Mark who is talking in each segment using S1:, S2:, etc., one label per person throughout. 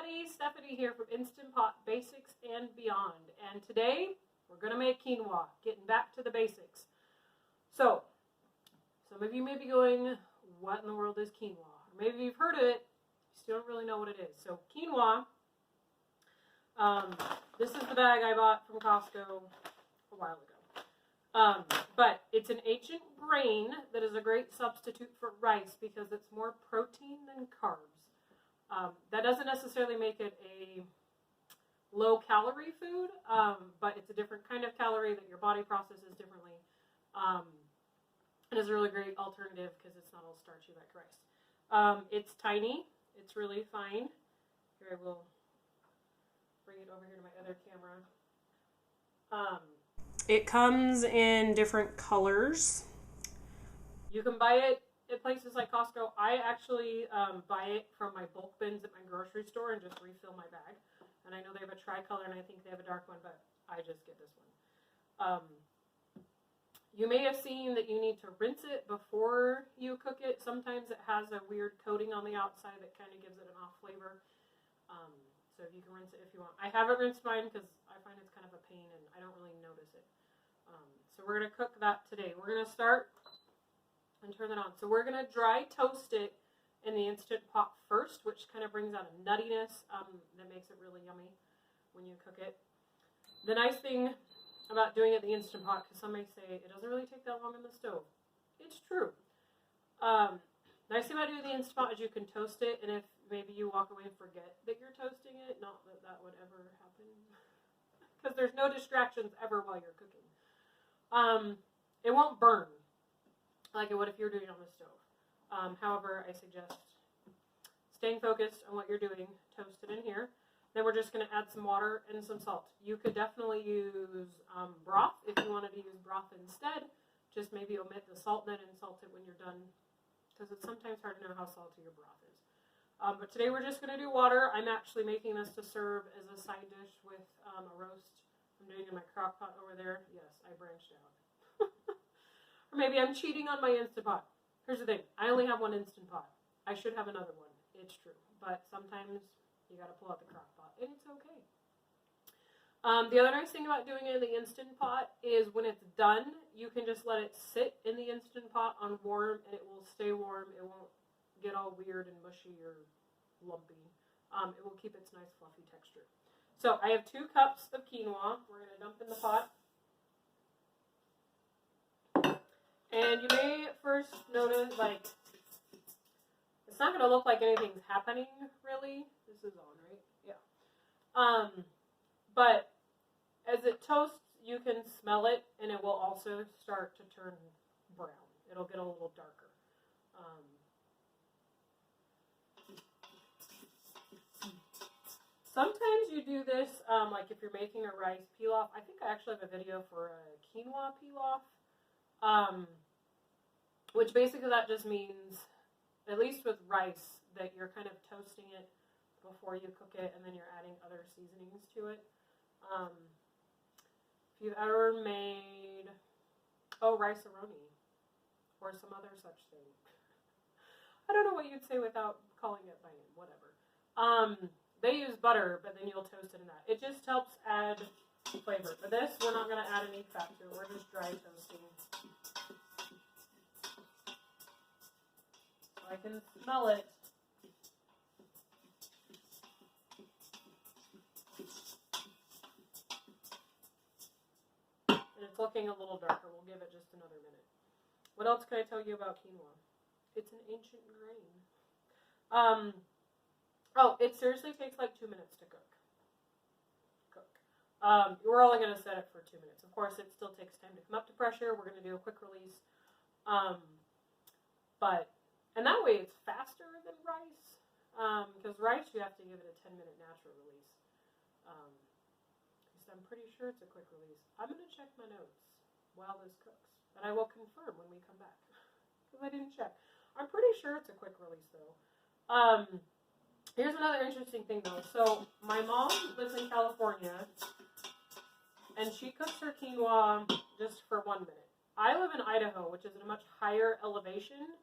S1: everybody, Stephanie here from Instant Pot Basics and Beyond. And today we're going to make quinoa, getting back to the basics. So, some of you may be going, what in the world is quinoa? Or maybe you've heard of it, you still don't really know what it is. So quinoa, this is the bag I bought from Costco a while ago. But it's an ancient grain that is a great substitute for rice because it's more protein than carbs. That doesn't necessarily make it a low-calorie food, but it's a different kind of calorie that your body processes differently. It is a really great alternative because it's not all starchy like rice. It's tiny. It's really fine. Here, I will bring it over here to my other camera. It comes in different colors. You can buy it at places like Costco. I actually buy it from my bulk bins at my grocery store and just refill my bag. And I know they have a tricolor and I think they have a dark one, but I just get this one. You may have seen that you need to rinse it before you cook it. Sometimes it has a weird coating on the outside that kind of gives it an off flavor. So you can rinse it if you want. I haven't rinsed mine because I find it's kind of a pain and I don't really notice it. So we're going to cook that today. We're going to start and turn it on. So we're going to dry toast it in the Instant Pot first, which kind of brings out a nuttiness that makes it really yummy when you cook it. The nice thing about doing it in the Instant Pot, because some may say it doesn't really take that long on the stove. It's true. The nice thing about doing the Instant Pot is you can toast it, and if maybe you walk away and forget that you're toasting it, not that that would ever happen, because there's no distractions ever while you're cooking. It won't burn like it would if you're doing it on the stove. However, I suggest staying focused on what you're doing. Toast it in here. Then we're just going to add some water and some salt. You could definitely use broth if you wanted to use broth instead. Just maybe omit the salt then and salt it when you're done, because it's sometimes hard to know how salty your broth is. But today we're just going to do water. I'm actually making this to serve as a side dish with a roast I'm doing in my crock pot over there. Yes, I branched out. Or maybe I'm cheating on my Instant Pot. Here's the thing. I only have one Instant Pot. I should have another one. It's true. But sometimes you got to pull out the crock pot, and it's okay. The other nice thing about doing it in the Instant Pot is when it's done, you can just let it sit in the Instant Pot on warm, and it will stay warm. It won't get all weird and mushy or lumpy. It will keep its nice fluffy texture. So I have 2 cups of quinoa. We're going to dump in the pot. And you may first notice, like, it's not going to look like anything's happening, really. This is on, right? Yeah. But as it toasts, you can smell it, and it will also start to turn brown. It'll get a little darker. Sometimes you do this, like if you're making a rice pilaf. I think I actually have a video for a quinoa pilaf. Which basically that just means, at least with rice, that you're kind of toasting it before you cook it, and then you're adding other seasonings to it. If you've ever made, rice-a-roni, or some other such thing. I don't know what you'd say without calling it by name, whatever. They use butter, but then you'll toast it in that. It just helps add flavor. For this, we're not going to add any fat to it. We're just dry toasting. I can smell it. And it's looking a little darker. We'll give it just another minute. What else can I tell you about quinoa? It's an ancient grain. It seriously takes like 2 minutes to cook. We're only going to set it for 2 minutes. Of course, it still takes time to come up to pressure. We're going to do a quick release. And that way it's faster than rice, because rice you have to give it a 10-minute natural release. Because I'm pretty sure it's a quick release. I'm going to check my notes while this cooks, and I will confirm when we come back, because I didn't check. I'm pretty sure it's a quick release though. Here's another interesting thing though. So my mom lives in California, and she cooks her quinoa just for 1 minute. I live in Idaho, which is at a much higher elevation.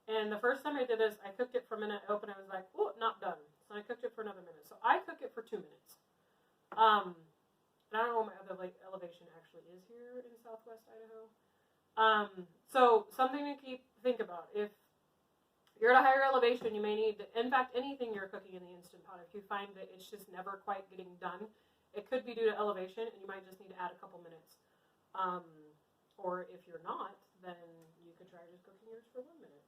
S1: And the first time I did this, I cooked it for a minute, I opened it, I was like, oh, not done. and I cooked it for another minute. So I cook it for 2 minutes. And I don't know what my other elevation actually is here in Southwest Idaho. So something to think about. If you're at a higher elevation, you may need, in fact, anything you're cooking in the Instant Pot, if you find that it's just never quite getting done, it could be due to elevation, and you might just need to add a couple minutes. Or if you're not, then you could try just cooking yours for 1 minute.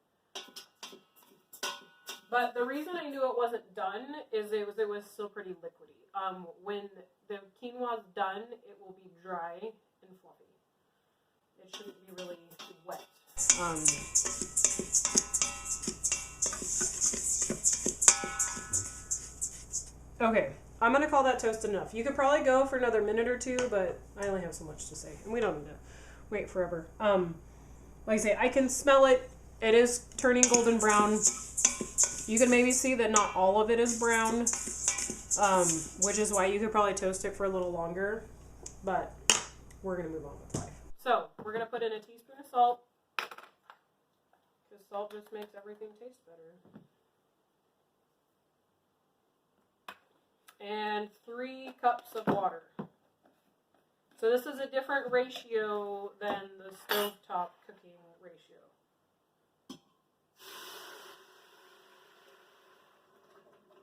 S1: But the reason I knew it wasn't done is it was still pretty liquidy. When the quinoa's done, it will be dry and fluffy. It shouldn't be really wet. Okay, I'm going to call that toasted enough. You could probably go for another minute or two, but I only have so much to say, and we don't need to wait forever. Like I say, I can smell it. It is turning golden brown. You can maybe see that not all of it is brown, which is why you could probably toast it for a little longer, but we're going to move on with life. So, we're going to put in a teaspoon of salt, because salt just makes everything taste better. And 3 cups of water. So this is a different ratio than the stovetop cooking ratio.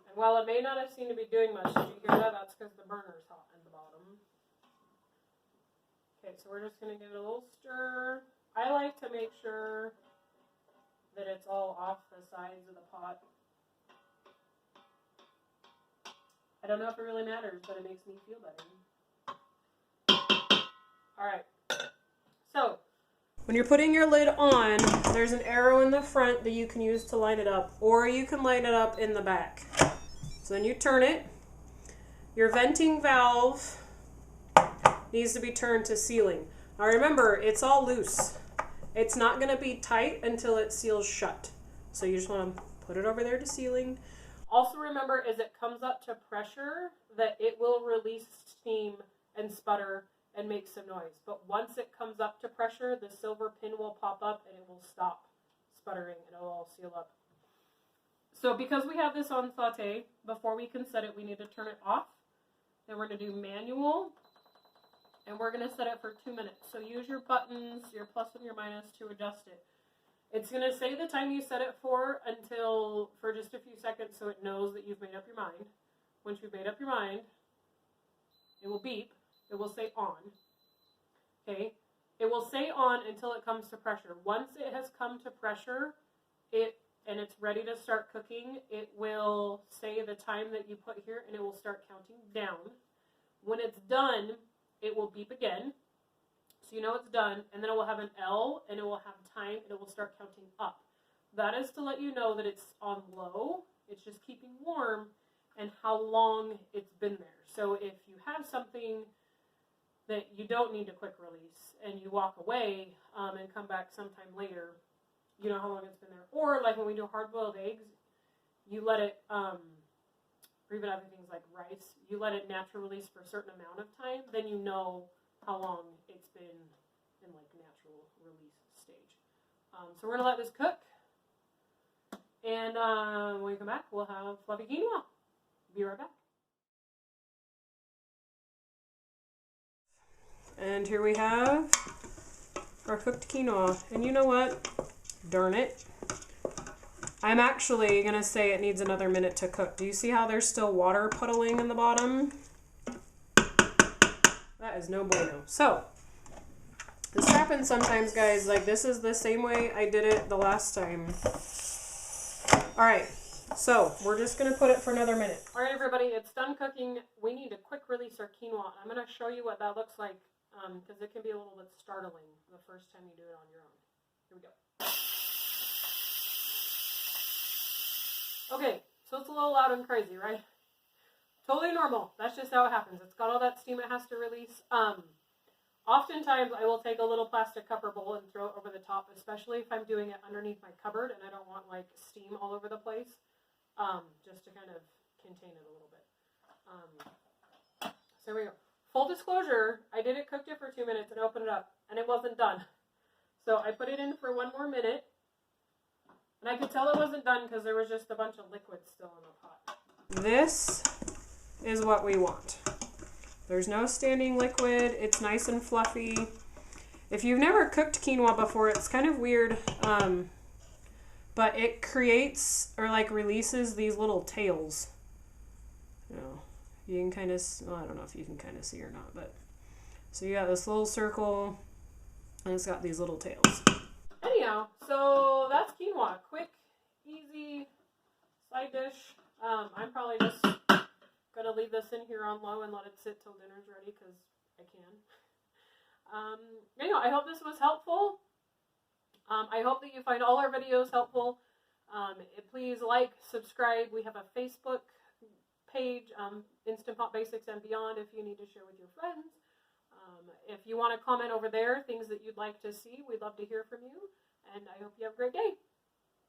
S1: And while it may not have seemed to be doing much, did you hear that? That's because the burner's hot in the bottom. Okay, so we're just going to give it a little stir. I like to make sure that it's all off the sides of the pot. I don't know if it really matters, but it makes me feel better. Alright, so when you're putting your lid on, there's an arrow in the front that you can use to line it up, or you can line it up in the back. So then you turn it. Your venting valve needs to be turned to sealing. Now remember, it's all loose. It's not going to be tight until it seals shut. So you just want to put it over there to sealing. Also remember, as it comes up to pressure, that it will release steam and sputter and make some noise. But once it comes up to pressure, the silver pin will pop up and it will stop sputtering and it will all seal up. So because we have this on saute, before we can set it, we need to turn it off. Then we're going to do manual, and we're going to set it for 2 minutes. So use your buttons, your plus and your minus, to adjust it. It's going to say the time you set it for just a few seconds, so it knows that you've made up your mind. Once you've made up your mind, it will beep. It will say on. Okay? It will say on until it comes to pressure. Once it has come to pressure, and it's ready to start cooking, it will say the time that you put here, and it will start counting down. When it's done, it will beep again. So you know it's done, and then it will have an L, and it will have time, and it will start counting up. That is to let you know that it's on low, it's just keeping warm, and how long it's been there. So if you have something that you don't need a quick release, and you walk away and come back sometime later, you know how long it's been there. Or like when we do hard-boiled eggs, you let it, or even other things like rice, you let it natural release for a certain amount of time, then you know how long it's been in like natural release stage. So we're going to let this cook. And when we come back, we'll have fluffy quinoa. Be right back. And here we have our cooked quinoa. And you know what? Darn it. I'm actually going to say it needs another minute to cook. Do you see how there's still water puddling in the bottom? That is no bueno. So, this happens sometimes, guys. Like, this is the same way I did it the last time. Alright, so we're just going to put it for another minute. Alright, everybody, it's done cooking. We need to quick release our quinoa. I'm going to show you what that looks like, because it can be a little bit startling the first time you do it on your own. Here we go. Okay, so it's a little loud and crazy, right? Totally normal. That's just how it happens. It's got all that steam it has to release. Oftentimes, I will take a little plastic cup or bowl and throw it over the top, especially if I'm doing it underneath my cupboard and I don't want, like, steam all over the place, just to kind of contain it a little bit. So here we go. Full disclosure, I cooked it for 2 minutes and opened it up, and it wasn't done. So I put it in for 1 more minute, and I could tell it wasn't done because there was just a bunch of liquid still in the pot. This is what we want. There's no standing liquid. It's nice and fluffy. If you've never cooked quinoa before, it's kind of weird, but it creates or like releases these little tails. You know, you can kind of, well, I don't know if you can kind of see or not, but so you got this little circle and it's got these little tails. Anyhow, so that's quinoa. Quick, easy side dish. I'm probably just gonna leave this in here on low and let it sit till dinner's ready because I can. Anyway, I hope this was helpful. I hope that you find all our videos helpful. Please like, subscribe. We have a Facebook page, Instant Pot Basics and Beyond, if you need to share with your friends. If you want to comment over there, things that you'd like to see, we'd love to hear from you. And I hope you have a great day.